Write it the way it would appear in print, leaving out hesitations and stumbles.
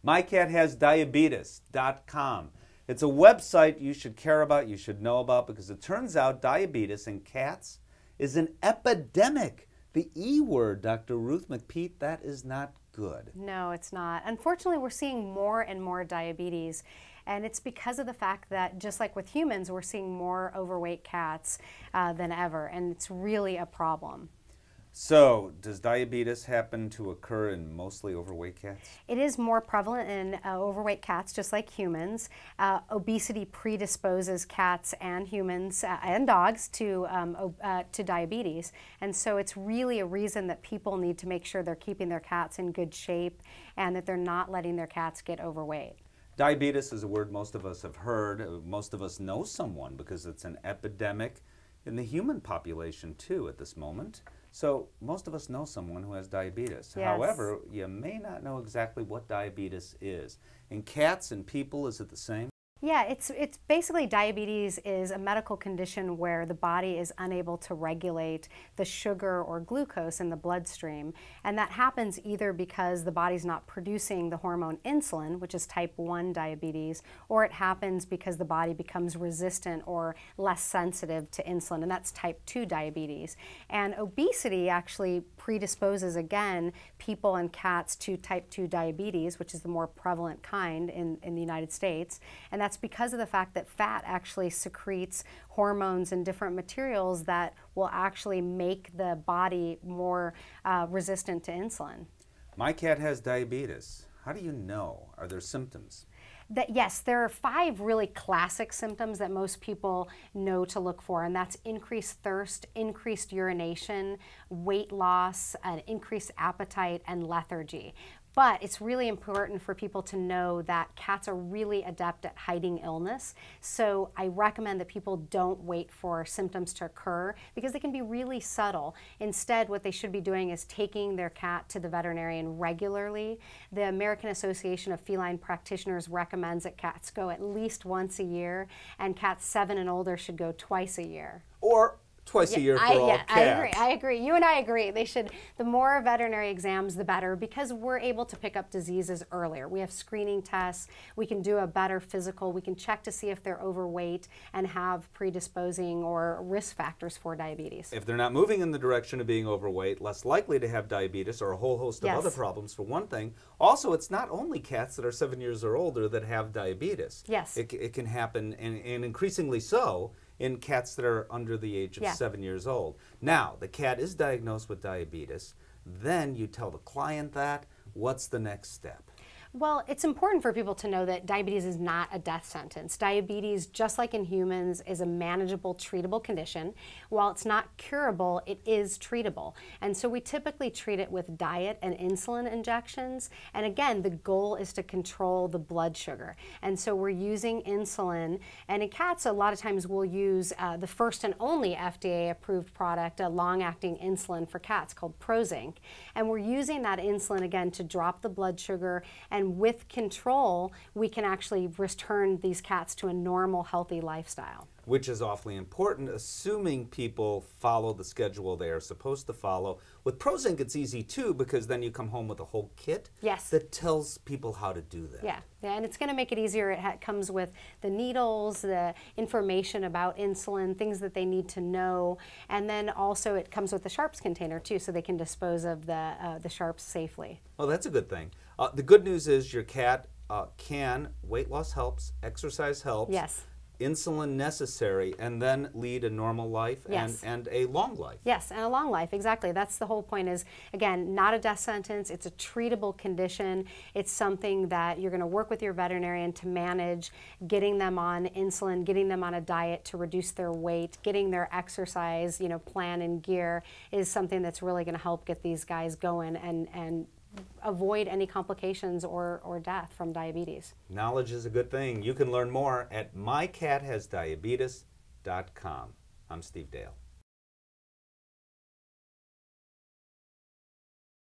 mycathasdiabetes.com. It's a website you should care about, you should know about, because it turns out diabetes in cats is an epidemic. The E word, Dr. Ruth MacPete, that is not good. No, it's not. Unfortunately, we're seeing more and more diabetes, and it's because of the fact that, just like with humans, we're seeing more overweight cats than ever, and it's really a problem. So, does diabetes happen to occur in mostly overweight cats? It is more prevalent in overweight cats, just like humans. Obesity predisposes cats and humans and dogs to diabetes. And so it's really a reason that people need to make sure they're keeping their cats in good shape and that they're not letting their cats get overweight. Diabetes is a word most of us have heard. Most of us know someone because it's an epidemic in the human population too at this moment. So most of us know someone who has diabetes. Yes. However, you may not know exactly what diabetes is. In cats and people, is it the same? Yeah, it's basically diabetes is a medical condition where the body is unable to regulate the sugar or glucose in the bloodstream. And that happens either because the body's not producing the hormone insulin, which is type 1 diabetes, or it happens because the body becomes resistant or less sensitive to insulin, and that's type 2 diabetes. And obesity actually predisposes, again, people and cats to type 2 diabetes, which is the more prevalent kind in the United States. And that's because of the fact that fat actually secretes hormones and different materials that will actually make the body more resistant to insulin. My cat has diabetes. How do you know? Are there symptoms? Yes, there are 5 really classic symptoms that most people know to look for, and that's increased thirst, increased urination, weight loss, an increased appetite, and lethargy. But it's really important for people to know that cats are really adept at hiding illness. So I recommend that people don't wait for symptoms to occur because they can be really subtle. Instead, what they should be doing is taking their cat to the veterinarian regularly. The American Association of Feline Practitioners recommends that cats go at least once a year, and cats 7 and older should go twice a year. Or twice a year for all cats. I agree. You and I agree. They should, the more veterinary exams, the better, because we're able to pick up diseases earlier. We have screening tests. We can do a better physical. We can check to see if they're overweight and have predisposing or risk factors for diabetes. If they're not moving in the direction of being overweight, less likely to have diabetes or a whole host of other problems, for one thing. Also, it's not only cats that are 7 years or older that have diabetes. Yes. It can happen, and increasingly so, in cats that are under the age of 7 years old. Now, the cat is diagnosed with diabetes. Then you tell the client that. What's the next step? Well, it's important for people to know that diabetes is not a death sentence. Diabetes, just like in humans, is a manageable, treatable condition. While it's not curable, it is treatable. And so we typically treat it with diet and insulin injections. And again, the goal is to control the blood sugar. And so we're using insulin. And in cats, a lot of times we'll use the first and only FDA-approved product, a long-acting insulin for cats called Prozinc. And we're using that insulin, again, to drop the blood sugar. And with control, we can actually return these cats to a normal, healthy lifestyle. Which is awfully important, assuming people follow the schedule they are supposed to follow. With Prozinc, it's easy too, because then you come home with a whole kit that tells people how to do that. Yeah, and it's going to make it easier. It comes with the needles, the information about insulin, things that they need to know, and then also it comes with the sharps container too, so they can dispose of the sharps safely. Well, that's a good thing. The good news is your cat weight loss helps, exercise helps. Yes. Insulin necessary, and then lead a normal life and a long life. Yes, and a long life, exactly. That's the whole point is, again, not a death sentence. It's a treatable condition. It's something that you're going to work with your veterinarian to manage, getting them on insulin, getting them on a diet to reduce their weight, getting their exercise, plan and gear is something that's really going to help get these guys going and avoid any complications or death from diabetes. Knowledge is a good thing. You can learn more at mycathasdiabetes.com. I'm Steve Dale.